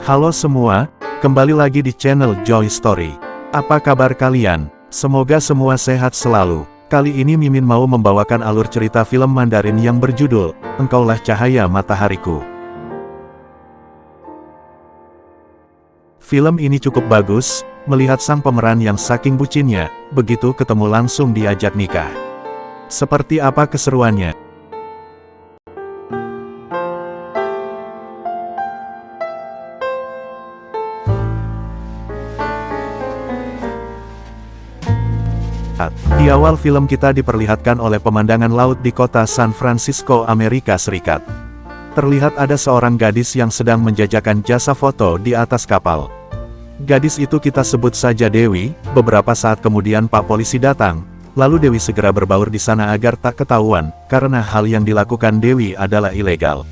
Halo semua, kembali lagi di channel Joy Story. Apa kabar kalian? Semoga semua sehat selalu. Kali ini Mimin mau membawakan alur cerita film Mandarin yang berjudul, Engkaulah Cahaya Matahariku. Film ini cukup bagus, melihat sang pemeran yang saking bucinnya, begitu ketemu langsung diajak nikah. Seperti apa keseruannya? Di awal film kita diperlihatkan oleh pemandangan laut di kota San Francisco, Amerika Serikat. Terlihat ada seorang gadis yang sedang menjajakan jasa foto di atas kapal. Gadis itu kita sebut saja Dewi. Beberapa saat kemudian Pak Polisi datang, lalu Dewi segera berbaur di sana agar tak ketahuan, karena hal yang dilakukan Dewi adalah ilegal.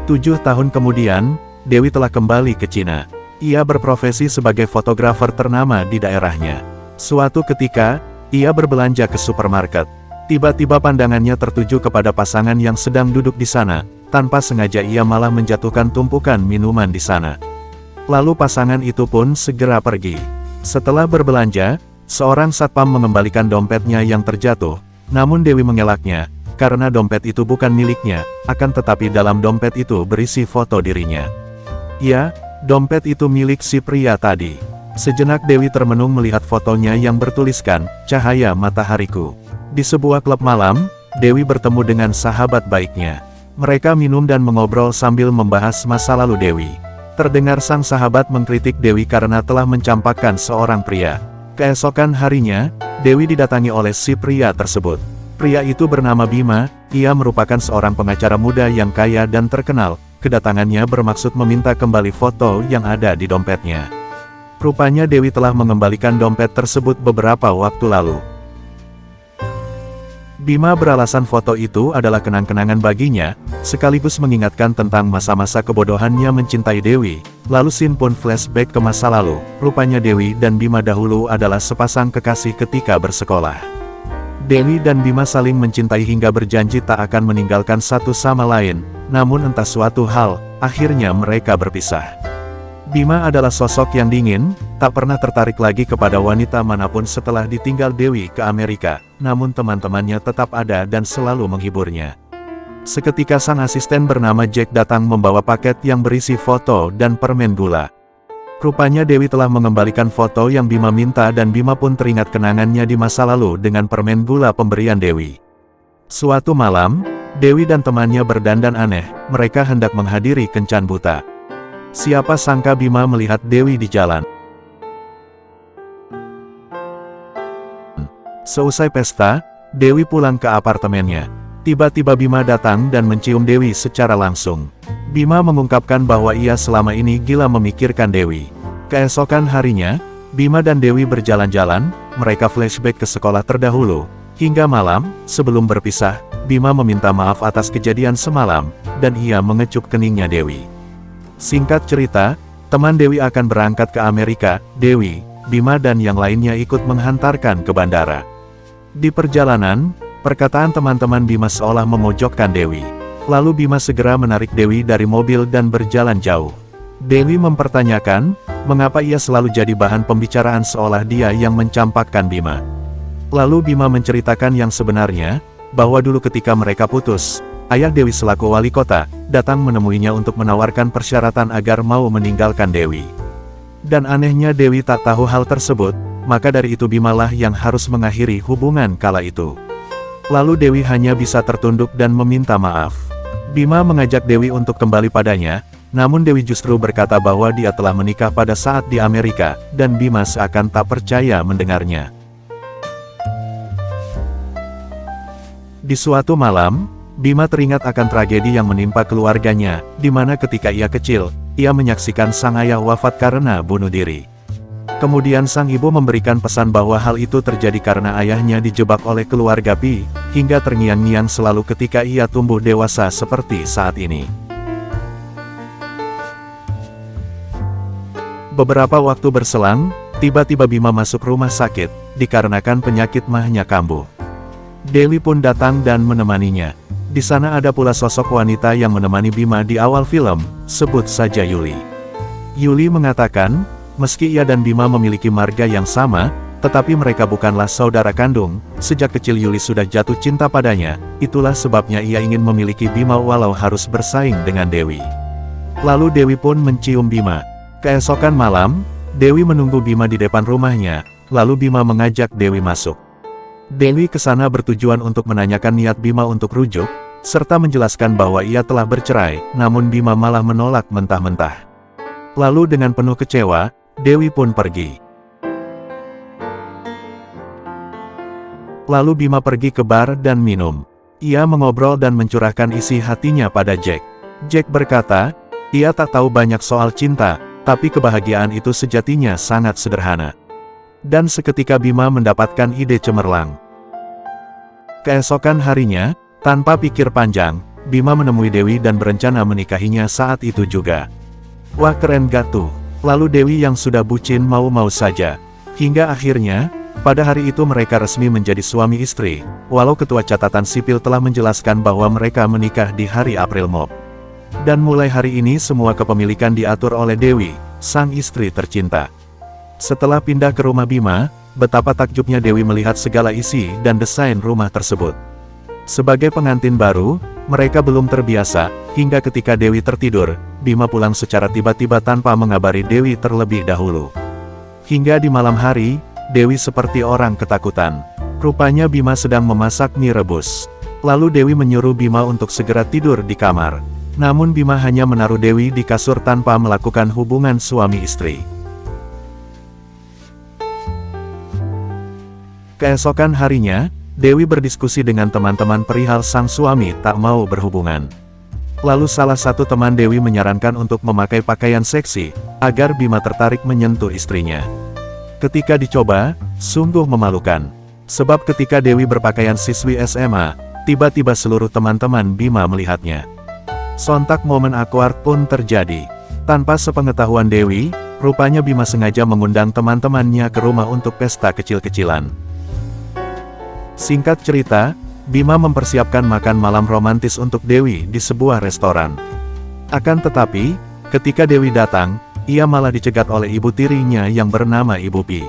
Tujuh tahun kemudian, Dewi telah kembali ke Cina. Ia berprofesi sebagai fotografer ternama di daerahnya. Suatu ketika, ia berbelanja ke supermarket. Tiba-tiba pandangannya tertuju kepada pasangan yang sedang duduk di sana. Tanpa sengaja ia malah menjatuhkan tumpukan minuman di sana. Lalu pasangan itu pun segera pergi. Setelah berbelanja, seorang satpam mengembalikan dompetnya yang terjatuh. Namun Dewi mengelaknya, karena dompet itu bukan miliknya, akan tetapi dalam dompet itu berisi foto dirinya. Ya, dompet itu milik si pria tadi. Sejenak Dewi termenung melihat fotonya yang bertuliskan, Cahaya Matahariku. Di sebuah klub malam, Dewi bertemu dengan sahabat baiknya. Mereka minum dan mengobrol sambil membahas masa lalu Dewi. Terdengar sang sahabat mengkritik Dewi karena telah mencampakkan seorang pria. Keesokan harinya, Dewi didatangi oleh si pria tersebut. Pria itu bernama Bima, ia merupakan seorang pengacara muda yang kaya dan terkenal. Kedatangannya bermaksud meminta kembali foto yang ada di dompetnya. Rupanya Dewi telah mengembalikan dompet tersebut beberapa waktu lalu. Bima beralasan foto itu adalah kenang-kenangan baginya, sekaligus mengingatkan tentang masa-masa kebodohannya mencintai Dewi. Lalu Sin pun flashback ke masa lalu. Rupanya Dewi dan Bima dahulu adalah sepasang kekasih ketika bersekolah. Dewi dan Bima saling mencintai hingga berjanji tak akan meninggalkan satu sama lain. Namun entah suatu hal, akhirnya mereka berpisah. Bima adalah sosok yang dingin, tak pernah tertarik lagi kepada wanita manapun setelah ditinggal Dewi ke Amerika. Namun teman-temannya tetap ada dan selalu menghiburnya. Seketika sang asisten bernama Jack datang membawa paket yang berisi foto dan permen gula. Rupanya Dewi telah mengembalikan foto yang Bima minta dan Bima pun teringat kenangannya di masa lalu dengan permen gula pemberian Dewi. Suatu malam, Dewi dan temannya berdandan aneh, mereka hendak menghadiri kencan buta. Siapa sangka Bima melihat Dewi di jalan. Seusai pesta, Dewi pulang ke apartemennya. Tiba-tiba Bima datang dan mencium Dewi secara langsung. Bima mengungkapkan bahwa ia selama ini gila memikirkan Dewi. Keesokan harinya, Bima dan Dewi berjalan-jalan, mereka flashback ke sekolah terdahulu. Hingga malam, sebelum berpisah, Bima meminta maaf atas kejadian semalam, dan ia mengecup keningnya Dewi. Singkat cerita, teman Dewi akan berangkat ke Amerika. Dewi, Bima dan yang lainnya ikut menghantarkan ke bandara. Di perjalanan, perkataan teman-teman Bima seolah memojokkan Dewi. Lalu Bima segera menarik Dewi dari mobil dan berjalan jauh. Dewi mempertanyakan, mengapa ia selalu jadi bahan pembicaraan seolah dia yang mencampakkan Bima. Lalu Bima menceritakan yang sebenarnya, bahwa dulu ketika mereka putus, ayah Dewi selaku wali kota, datang menemuinya untuk menawarkan persyaratan agar mau meninggalkan Dewi. Dan anehnya Dewi tak tahu hal tersebut, maka dari itu Bimalah yang harus mengakhiri hubungan kala itu. Lalu Dewi hanya bisa tertunduk dan meminta maaf. Bima mengajak Dewi untuk kembali padanya, namun Dewi justru berkata bahwa dia telah menikah pada saat di Amerika, dan Bima seakan tak percaya mendengarnya. Di suatu malam, Bima teringat akan tragedi yang menimpa keluarganya, di mana ketika ia kecil, ia menyaksikan sang ayah wafat karena bunuh diri. Kemudian sang ibu memberikan pesan bahwa hal itu terjadi karena ayahnya dijebak oleh keluarga Pi, hingga terngiang-ngiang selalu ketika ia tumbuh dewasa seperti saat ini. Beberapa waktu berselang, tiba-tiba Bima masuk rumah sakit, dikarenakan penyakit mahnya kambuh. Dewi pun datang dan menemaninya. Di sana ada pula sosok wanita yang menemani Bima di awal film, sebut saja Yuli. Yuli mengatakan, meski ia dan Bima memiliki marga yang sama, tetapi mereka bukanlah saudara kandung. Sejak kecil Yuli sudah jatuh cinta padanya, itulah sebabnya ia ingin memiliki Bima walau harus bersaing dengan Dewi. Lalu Dewi pun mencium Bima. Keesokan malam, Dewi menunggu Bima di depan rumahnya, lalu Bima mengajak Dewi masuk. Dewi ke sana bertujuan untuk menanyakan niat Bima untuk rujuk, serta menjelaskan bahwa ia telah bercerai, namun Bima malah menolak mentah-mentah. Lalu dengan penuh kecewa, Dewi pun pergi. Lalu Bima pergi ke bar dan minum. Ia mengobrol dan mencurahkan isi hatinya pada Jack. Jack berkata, ia tak tahu banyak soal cinta, tapi kebahagiaan itu sejatinya sangat sederhana. Dan seketika Bima mendapatkan ide cemerlang. Keesokan harinya, tanpa pikir panjang, Bima menemui Dewi dan berencana menikahinya saat itu juga. Wah, keren gak tuh? Lalu Dewi yang sudah bucin mau-mau saja. Hingga akhirnya, pada hari itu mereka resmi menjadi suami istri, walau ketua catatan sipil telah menjelaskan bahwa mereka menikah di hari April Mop. Dan mulai hari ini semua kepemilikan diatur oleh Dewi, sang istri tercinta. Setelah pindah ke rumah Bima, betapa takjubnya Dewi melihat segala isi dan desain rumah tersebut. Sebagai pengantin baru, mereka belum terbiasa, hingga ketika Dewi tertidur, Bima pulang secara tiba-tiba tanpa mengabari Dewi terlebih dahulu. Hingga di malam hari, Dewi seperti orang ketakutan. Rupanya Bima sedang memasak mie rebus. Lalu Dewi menyuruh Bima untuk segera tidur di kamar. Namun Bima hanya menaruh Dewi di kasur tanpa melakukan hubungan suami istri. Keesokan harinya, Dewi berdiskusi dengan teman-teman perihal sang suami tak mau berhubungan. Lalu salah satu teman Dewi menyarankan untuk memakai pakaian seksi, agar Bima tertarik menyentuh istrinya. Ketika dicoba, sungguh memalukan. Sebab ketika Dewi berpakaian siswi SMA, tiba-tiba seluruh teman-teman Bima melihatnya. Sontak momen awkward pun terjadi. Tanpa sepengetahuan Dewi, rupanya Bima sengaja mengundang teman-temannya ke rumah untuk pesta kecil-kecilan. Singkat cerita, Bima mempersiapkan makan malam romantis untuk Dewi di sebuah restoran. Akan tetapi, ketika Dewi datang, ia malah dicegat oleh ibu tirinya yang bernama Ibu Pi.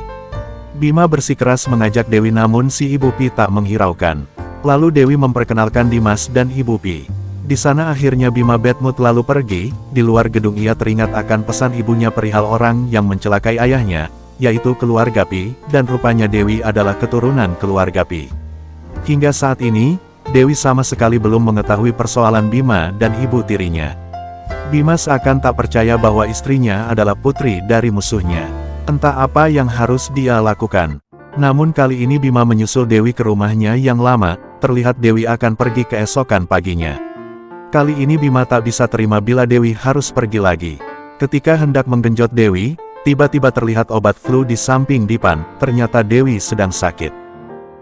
Bima bersikeras mengajak Dewi namun si Ibu Pi tak menghiraukan. Lalu Dewi memperkenalkan Dimas dan Ibu Pi. Di sana akhirnya Bima bad mood lalu pergi. Di luar gedung ia teringat akan pesan ibunya perihal orang yang mencelakai ayahnya, yaitu keluarga Pi, dan rupanya Dewi adalah keturunan keluarga Pi. Hingga saat ini, Dewi sama sekali belum mengetahui persoalan Bima dan ibu tirinya. Bima seakan tak percaya bahwa istrinya adalah putri dari musuhnya. Entah apa yang harus dia lakukan. Namun kali ini Bima menyusul Dewi ke rumahnya yang lama, terlihat Dewi akan pergi keesokan paginya. Kali ini Bima tak bisa terima bila Dewi harus pergi lagi. Ketika hendak menggenjot Dewi, tiba-tiba terlihat obat flu di samping dipan, ternyata Dewi sedang sakit.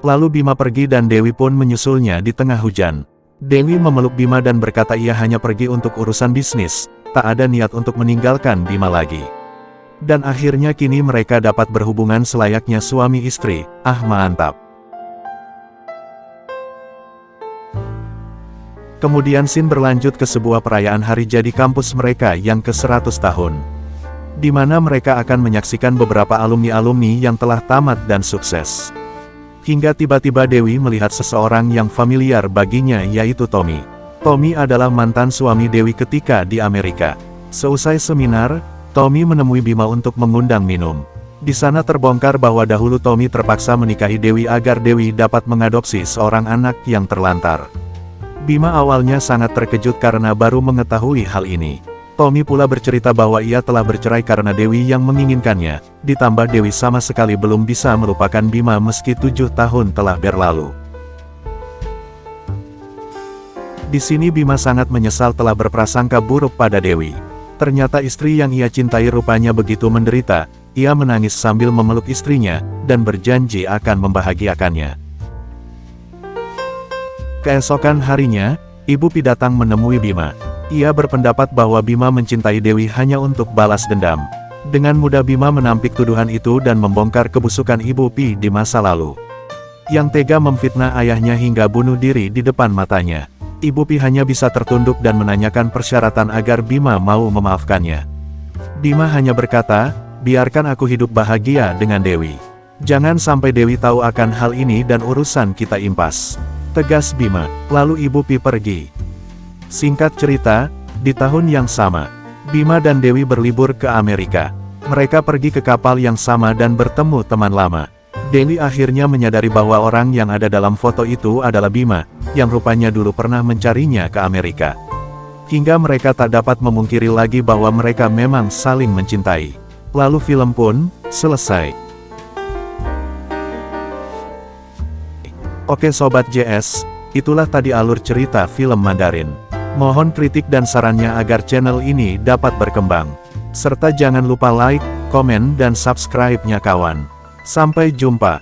Lalu Bima pergi dan Dewi pun menyusulnya di tengah hujan. Dewi memeluk Bima dan berkata ia hanya pergi untuk urusan bisnis, tak ada niat untuk meninggalkan Bima lagi. Dan akhirnya kini mereka dapat berhubungan selayaknya suami istri. Ah, mantap. Kemudian scene berlanjut ke sebuah perayaan hari jadi kampus mereka yang ke-100 tahun. Di mana mereka akan menyaksikan beberapa alumni-alumni yang telah tamat dan sukses. Hingga tiba-tiba Dewi melihat seseorang yang familiar baginya yaitu Tommy. Tommy adalah mantan suami Dewi ketika di Amerika. Seusai seminar, Tommy menemui Bima untuk mengundang minum. Di sana terbongkar bahwa dahulu Tommy terpaksa menikahi Dewi agar Dewi dapat mengadopsi seorang anak yang terlantar. Bima awalnya sangat terkejut karena baru mengetahui hal ini. Tommy pula bercerita bahwa ia telah bercerai karena Dewi yang menginginkannya, ditambah Dewi sama sekali belum bisa melupakan Bima meski 7 tahun telah berlalu. Di sini Bima sangat menyesal telah berprasangka buruk pada Dewi. Ternyata istri yang ia cintai rupanya begitu menderita. Ia menangis sambil memeluk istrinya, dan berjanji akan membahagiakannya. Keesokan harinya, Ibu Pi datang menemui Bima. Ia berpendapat bahwa Bima mencintai Dewi hanya untuk balas dendam. Dengan mudah Bima menampik tuduhan itu dan membongkar kebusukan Ibu Pi di masa lalu. Yang tega memfitnah ayahnya hingga bunuh diri di depan matanya. Ibu Pi hanya bisa tertunduk dan menanyakan persyaratan agar Bima mau memaafkannya. Bima hanya berkata, biarkan aku hidup bahagia dengan Dewi. Jangan sampai Dewi tahu akan hal ini dan urusan kita impas. Tegas Bima. Lalu Ibu Pi pergi. Singkat cerita, di tahun yang sama, Bima dan Dewi berlibur ke Amerika. Mereka pergi ke kapal yang sama dan bertemu teman lama. Dewi akhirnya menyadari bahwa orang yang ada dalam foto itu adalah Bima, yang rupanya dulu pernah mencarinya ke Amerika. Hingga mereka tak dapat memungkiri lagi bahwa mereka memang saling mencintai. Lalu film pun selesai. Oke Sobat JS, itulah tadi alur cerita film Mandarin. Mohon kritik dan sarannya agar channel ini dapat berkembang. Serta jangan lupa like, komen dan subscribe-nya kawan. Sampai jumpa.